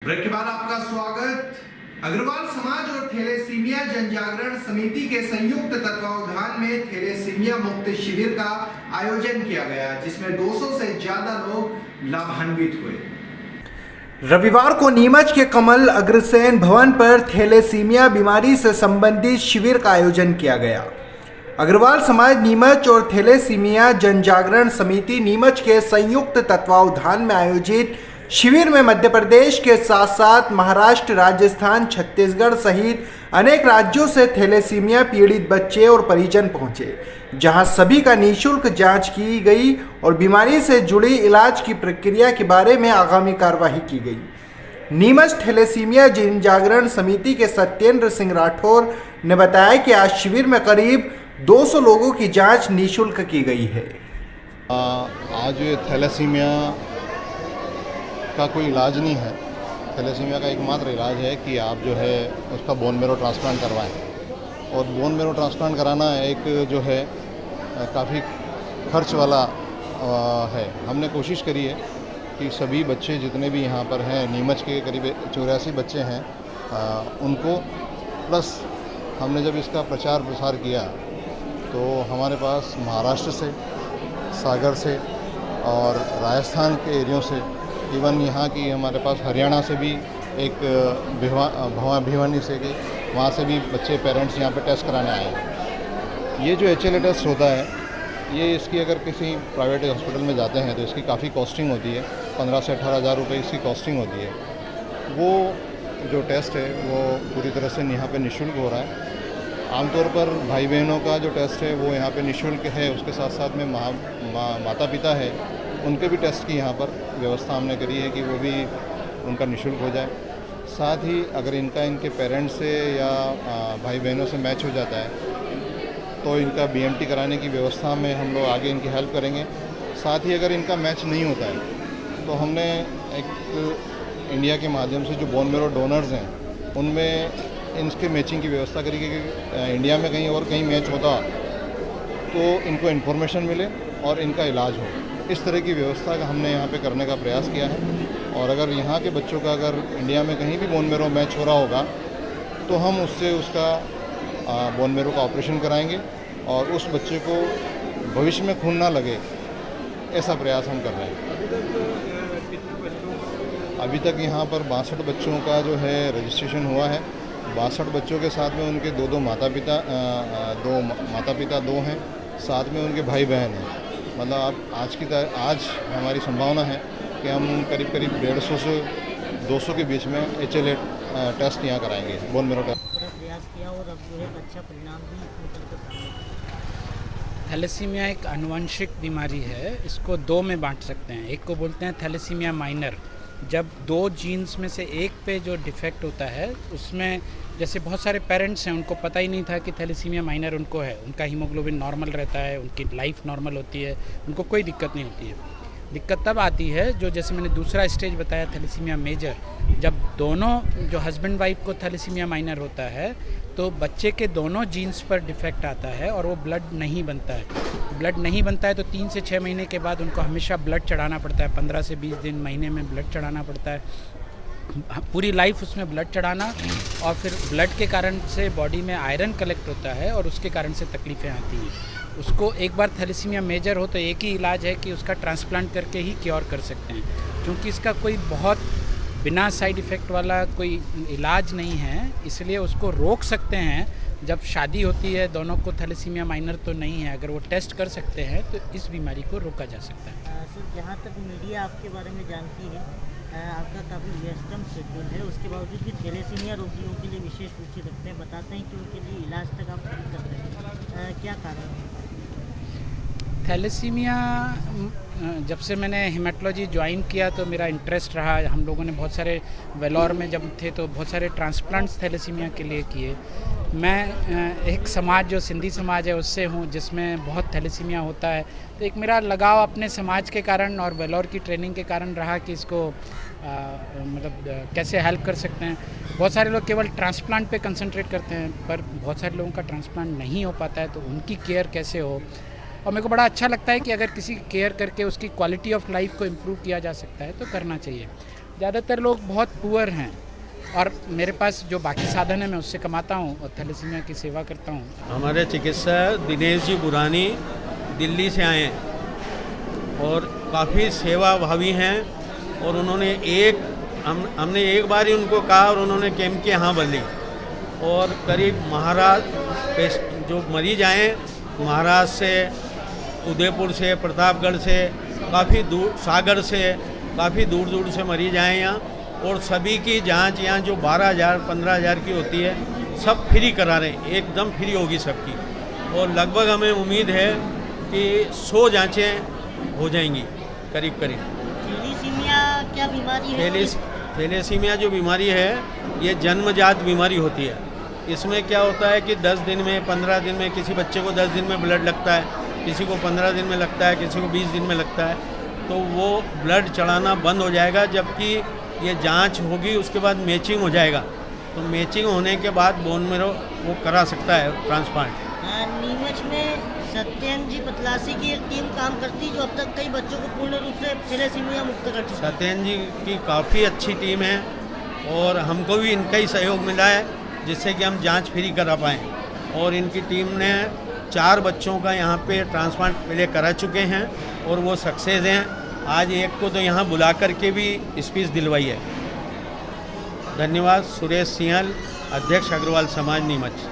Break के बाद आपका स्वागत। अग्रवाल समाज और थैलेसीमिया जनजागरण समिति के संयुक्त तत्वावधान में थैलेसीमिया मुक्त शिविर का आयोजन किया गया, जिसमें 200 से ज्यादा लोग लाभान्वित हुए। रविवार को नीमच के कमल अग्रसेन भवन पर थैलेसीमिया बीमारी से संबंधित शिविर का आयोजन किया गया। अग्रवाल समाज नीमच और थैलेसीमिया जनजागरण समिति नीमच के संयुक्त तत्वावधान में आयोजित शिविर में मध्य प्रदेश के साथ साथ महाराष्ट्र, राजस्थान, छत्तीसगढ़ सहित अनेक राज्यों से थैलेसीमिया पीड़ित बच्चे और परिजन पहुंचे, जहां सभी का निःशुल्क जांच की गई और बीमारी से जुड़ी इलाज की प्रक्रिया के बारे में आगामी कार्रवाई की गई। नीमच थैलेसीमिया जनजागरण समिति के सत्येंद्र सिंह राठौर ने बताया कि आज शिविर में करीब 200 लोगों की जांच निःशुल्क की गई है। आज थैलेसीमिया का कोई इलाज नहीं है। थैलेसीमिया का एकमात्र इलाज है कि आप जो है उसका बोन मेरो ट्रांसप्लांट करवाएं। और बोन मेरो ट्रांसप्लांट कराना एक जो है काफ़ी खर्च वाला है। हमने कोशिश करी है कि सभी बच्चे जितने भी यहाँ पर हैं, नीमच के करीब 84 बच्चे हैं, उनको प्लस हमने जब इसका प्रचार प्रसार किया तो हमारे पास महाराष्ट्र से, सागर से और राजस्थान के एरियों से, इवन यहाँ की हमारे पास हरियाणा से भी एक भिवानी से कि वहाँ से भी बच्चे पेरेंट्स यहाँ पे टेस्ट कराने आए हैं। ये जो HLA टेस्ट होता है, ये इसकी अगर किसी प्राइवेट हॉस्पिटल में जाते हैं तो इसकी काफ़ी कॉस्टिंग होती है। 15 से 18 हज़ार रुपये इसकी कॉस्टिंग होती है। वो जो टेस्ट है वो पूरी तरह से यहाँ पे निःशुल्क हो रहा है। आमतौर पर भाई बहनों का जो टेस्ट है वो यहाँ पे निःशुल्क है। उसके साथ साथ में माता पिता है, उनके भी टेस्ट की यहाँ पर व्यवस्था हमने करी है कि वो भी उनका निःशुल्क हो जाए। साथ ही अगर इनके पेरेंट्स से या भाई बहनों से मैच हो जाता है तो इनका BMT कराने की व्यवस्था में हम लोग आगे इनकी हेल्प करेंगे। साथ ही अगर इनका मैच नहीं होता है तो हमने एक इंडिया के माध्यम से जो बोन मेरो डोनर्स हैं उनमें इनके मैचिंग की व्यवस्था करी कि इंडिया में कहीं और कहीं मैच होता तो इनको इन्फॉर्मेशन मिले और इनका इलाज हो। इस तरह की व्यवस्था का हमने यहाँ पे करने का प्रयास किया है। और अगर यहाँ के बच्चों का अगर इंडिया में कहीं भी बोन मेरो मैच हो रहा होगा तो हम उससे उसका बोन मेरो का ऑपरेशन कराएंगे और उस बच्चे को भविष्य में खून ना लगे, ऐसा प्रयास हम कर रहे हैं। अभी तक यहाँ पर 62 बच्चों का जो है रजिस्ट्रेशन हुआ है। 62 बच्चों के साथ में उनके दो माता पिता दो हैं, साथ में उनके भाई बहन हैं। मतलब आज हमारी संभावना है कि हम करीब 150 से 200 के बीच में HLA टेस्ट यहाँ कराएंगे, बोन मेरो टेस्ट। प्रयास किया और अब जो है अच्छा परिणाम भी निकल कर सामने आया। थैलेसीमिया एक आनुवंशिक बीमारी है। इसको दो में बांट सकते हैं। एक को बोलते हैं थैलेसीमिया माइनर, जब 2 जीन्स में से एक पे जो डिफेक्ट होता है उसमें, जैसे बहुत सारे पेरेंट्स हैं उनको पता ही नहीं था कि थैलेसीमिया माइनर उनको है। उनका हीमोग्लोबिन नॉर्मल रहता है, उनकी लाइफ नॉर्मल होती है, उनको कोई दिक्कत नहीं होती है। दिक्कत तब आती है जो, जैसे मैंने दूसरा स्टेज बताया थैलेसीमिया मेजर, जब दोनों जो हस्बैंड वाइफ को थैलेसीमिया माइनर होता है तो बच्चे के दोनों जीन्स पर डिफेक्ट आता है और वो ब्लड नहीं बनता है। ब्लड नहीं बनता है तो 3 से 6 महीने के बाद उनको हमेशा ब्लड चढ़ाना पड़ता है। 15 से 20 दिन, महीने में ब्लड चढ़ाना पड़ता है। पूरी लाइफ उसमें ब्लड चढ़ाना, और फिर ब्लड के कारण से बॉडी में आयरन कलेक्ट होता है और उसके कारण से तकलीफ़ें आती हैं। उसको एक बार थैलेसीमिया मेजर हो तो एक ही इलाज है कि उसका ट्रांसप्लांट करके ही क्योर कर सकते हैं, क्योंकि इसका कोई बहुत बिना साइड इफ़ेक्ट वाला कोई इलाज नहीं है। इसलिए उसको रोक सकते हैं। जब शादी होती है दोनों को थैलेसीमिया माइनर तो नहीं है, अगर वो टेस्ट कर सकते हैं तो इस बीमारी को रोका जा सकता है। सर, जहाँ तक मीडिया आपके बारे में जानती है, आपका काफ़ी व्यस्तम शेड्यूल है, उसके बावजूद भी थैलेसीमिया रोगियों के लिए विशेष रुचि रखते हैं, बताते हैं कि उनके लिए इलाज तक आप नहीं कर रहे हैं, क्या कारण है? थैलेसीमिया, जब से मैंने हेमेटोलॉजी ज्वाइन किया तो मेरा इंटरेस्ट रहा। हम लोगों ने बहुत सारे, वेलोर में जब थे तो बहुत सारे ट्रांसप्लांट्स थैलेसीमिया के लिए किए। मैं एक समाज जो सिंधी समाज है उससे हूँ जिसमें बहुत थैलेसीमिया होता है, तो एक मेरा लगाव अपने समाज के कारण और वेलोर की ट्रेनिंग के कारण रहा कि इसको मतलब कैसे हेल्प कर सकते हैं। बहुत सारे लोग केवल ट्रांसप्लांट पे कंसंट्रेट करते हैं, पर बहुत सारे लोगों का ट्रांसप्लांट नहीं हो पाता है, तो उनकी केयर कैसे हो। और मेरे को बड़ा अच्छा लगता है कि अगर किसी की केयर करके उसकी क्वालिटी ऑफ लाइफ को इम्प्रूव किया जा सकता है तो करना चाहिए। ज़्यादातर लोग बहुत पुअर हैं और मेरे पास जो बाकी साधन है मैं उससे कमाता हूँ और थैलेसीमिया की सेवा करता हूँ। हमारे चिकित्सक दिनेश जी बुरानी दिल्ली से आए हैं और काफ़ी सेवा भावी हैं और उन्होंने हमने एक बार ही उनको कहा और उन्होंने कैंप के यहाँ बदली और करीब जो मरीज आए महाराष्ट्र से, उदयपुर से, प्रतापगढ़ से, काफ़ी दूर, सागर से, काफ़ी दूर दूर से मरीज आए यहाँ और सभी की जांच यहाँ जो 12,000 15,000 की होती है सब फ्री करा रहे हैं, एकदम फ्री होगी सबकी और लगभग हमें उम्मीद है कि 100 जांचें हो जाएंगी करीब करीब। थैलेसीमिया क्या बीमारी है? थैलेसीमिया जो बीमारी है ये जन्मजात बीमारी होती है। इसमें क्या होता है कि 10 दिन में, 15 दिन में, किसी बच्चे को 10 दिन में ब्लड लगता है, किसी को 15 दिन में लगता है, किसी को 20 दिन में लगता है, तो वो ब्लड चढ़ाना बंद हो जाएगा। जबकि ये जांच होगी उसके बाद मैचिंग हो जाएगा, तो मैचिंग होने के बाद बोन मैरो वो करा सकता है ट्रांसप्लांट। नीमच में सत्येन जी पतलासी की एक टीम काम करती है जो अब तक कई बच्चों को पूर्ण रूप से थैलेसीमिया मुक्त कर चुकी है। सत्येन जी की काफ़ी अच्छी टीम है और हमको भी इनका ही सहयोग मिला है जिससे कि हम जांच फ्री करा पाएँ और इनकी टीम ने 4 बच्चों का यहाँ पे ट्रांसप्लांट पहले करा चुके हैं और वो सक्सेस हैं। आज एक को तो यहाँ बुला करके भी स्पीच दिलवाई है। धन्यवाद। सुरेश सिंहल, अध्यक्ष अग्रवाल समाज नीमच।